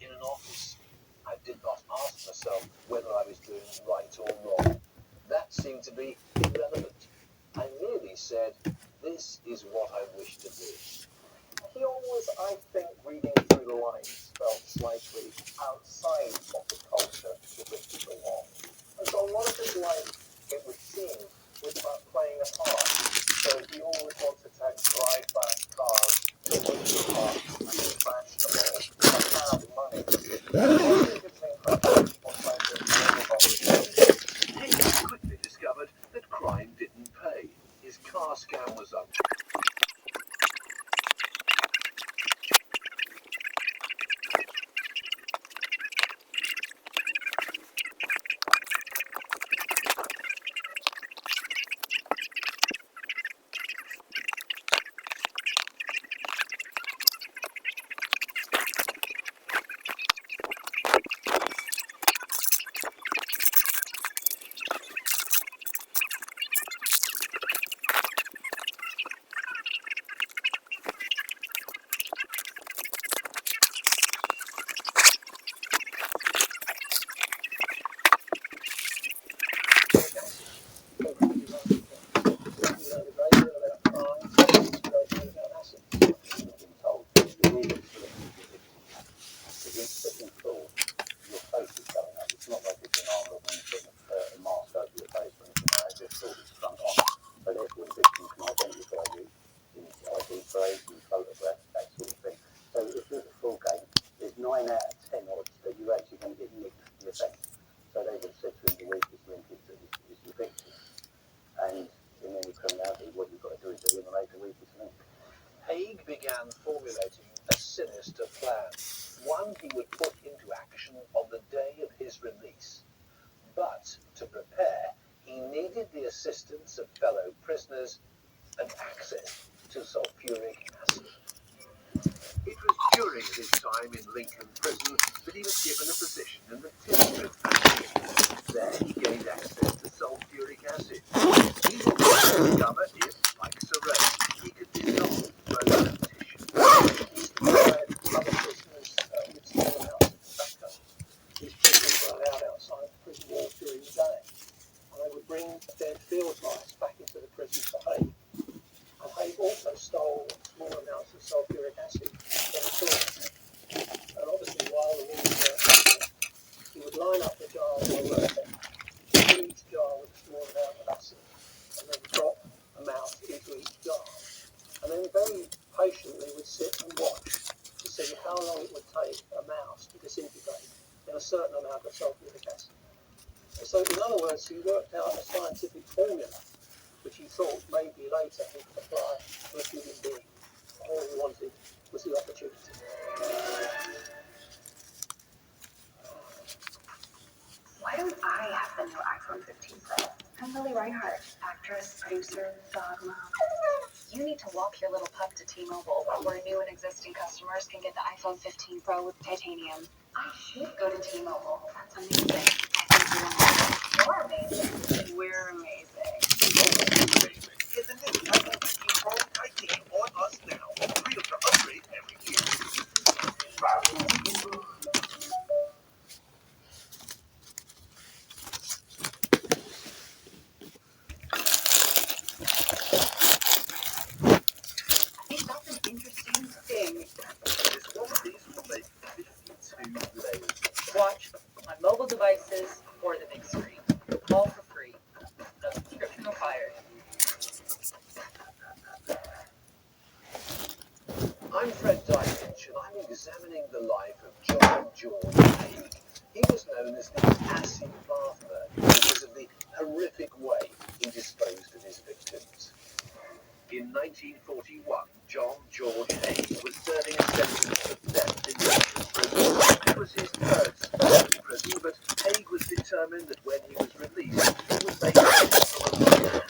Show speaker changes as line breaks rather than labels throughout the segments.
in an office. I did not ask myself whether I was doing right or wrong. That seemed to be irrelevant. I merely said, this is what I wish to do. He always, I think, reading through the lines, felt slightly outside of the culture with which he belonged. And so a lot of his life, it would seem, was about playing a part. So he always wanted to drive fast cars, to work hard, be fashionable, have money. He quickly discovered that crime didn't pay. His car scam was up. Formulating a sinister plan, one he would put into action on the day of his release. But to prepare, he needed the assistance of fellow prisoners and access to sulfuric acid. It was during his time in Lincoln Prison that he was given a position in the tissue factory. There he gained access to sulfuric acid. He would discover if, like Saray, he could dissolve frozen tissue. Other prisoners with small amounts of tobacco. These prisoners were allowed outside the prison walls during the day, and they would bring dead field mice back into the prison for Haig. And Haig also stole small amounts of sulfuric acid from the toilets. And obviously, while the walls were open, he would line up the jars while working, fill each jar with a small amount of acid, and then drop a mouse into each jar. And then very patiently would sit and watch to see how long it would take a mouse to disintegrate in a certain amount of sulfuric acid. And so, in other words, he worked out a scientific formula which he thought maybe later he could apply to a human being. All he wanted was the opportunity.
Why don't I have the new iPhone 15 Pro? I'm Lily Reinhardt, actress, producer, dog mom. You need to walk your little pup to T-Mobile, where new and existing customers can get the iPhone 15 Pro with titanium. I should go to T-Mobile. That's amazing. I think you're amazing. We're amazing.
Get the new iPhone 15 Pro titanium on us now. Free to upgrade every year.
Watch on mobile devices or the big screen. All for free. No subscription required.
I'm Fred Dykich, and I'm examining the life of John George Haig. He was known as the acid bath murderer because of the horrific way he disposed of his victims. In 1941, John George Haig was serving a sentence of death in Lincoln prison. It was his third stint in prison, but Haig was determined that when he was released, he would make it from a man.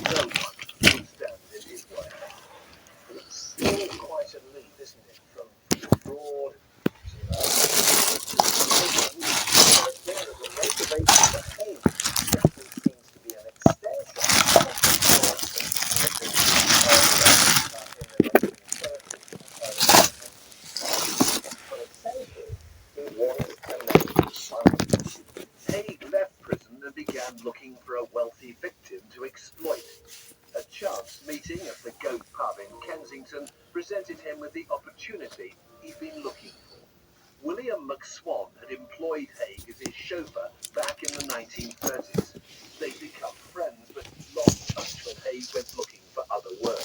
No one would stand in his way. It's still quite a leap, isn't it, from fraud to the motivation for Haig simply seems to be an extension of the
Falcon presented him with the opportunity he'd been looking for. William McSwan had employed Haig as his chauffeur back in the 1930s. They'd become friends, but lost touch when Haig went looking for other work.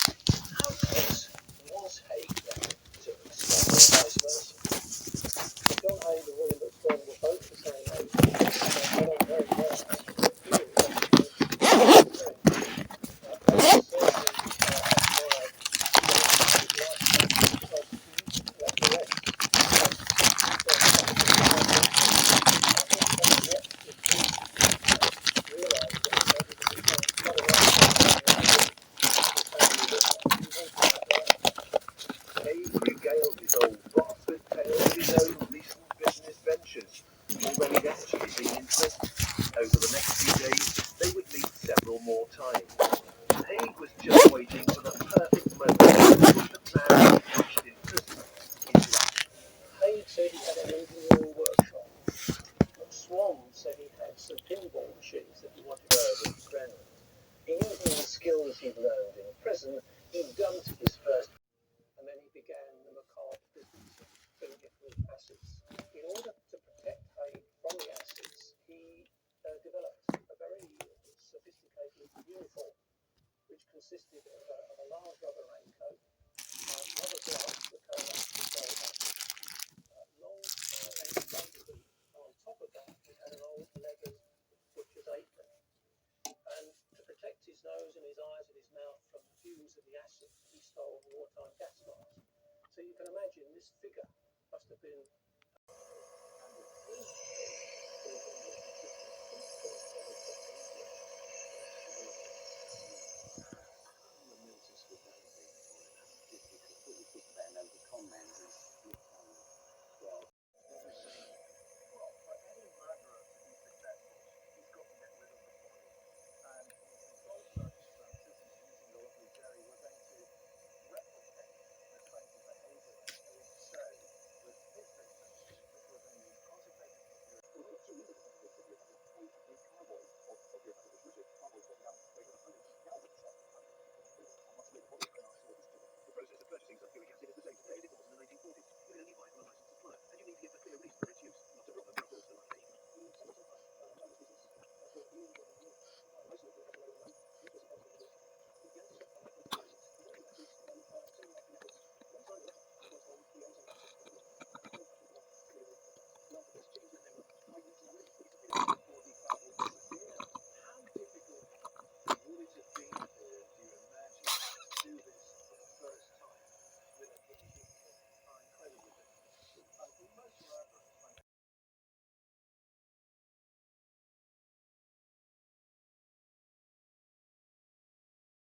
How close was Haig then to McSwan or vice versa? John Haig and William McSwan were both the same age. They got on very well,
Haig regaled his old boss with tales of his own recent business ventures, or when he'd actually been in prison. Over the next few days, they would meet several more times. Haig was just waiting for the perfect moment to put the plan he hatched in prison into action.
Haig said he had an engineering workshop. McSwan said he had some pinball machines that he wanted to with his friend. Using the skills he'd learned in prison, he dumped his first, and then he began the macabre business of filling it with acids. In order to protect Haig from the acids, he developed a very sophisticated uniform, which consisted of a large rubber raincoat, rubber gloves that came up to his elbow, long fire-length bumper boot, and on top of that he had an old leather butcher's apron. And to protect his nose and his eyes and his mouth from the fumes of the acid, he stole wartime gas masks. So you can imagine this figure must have been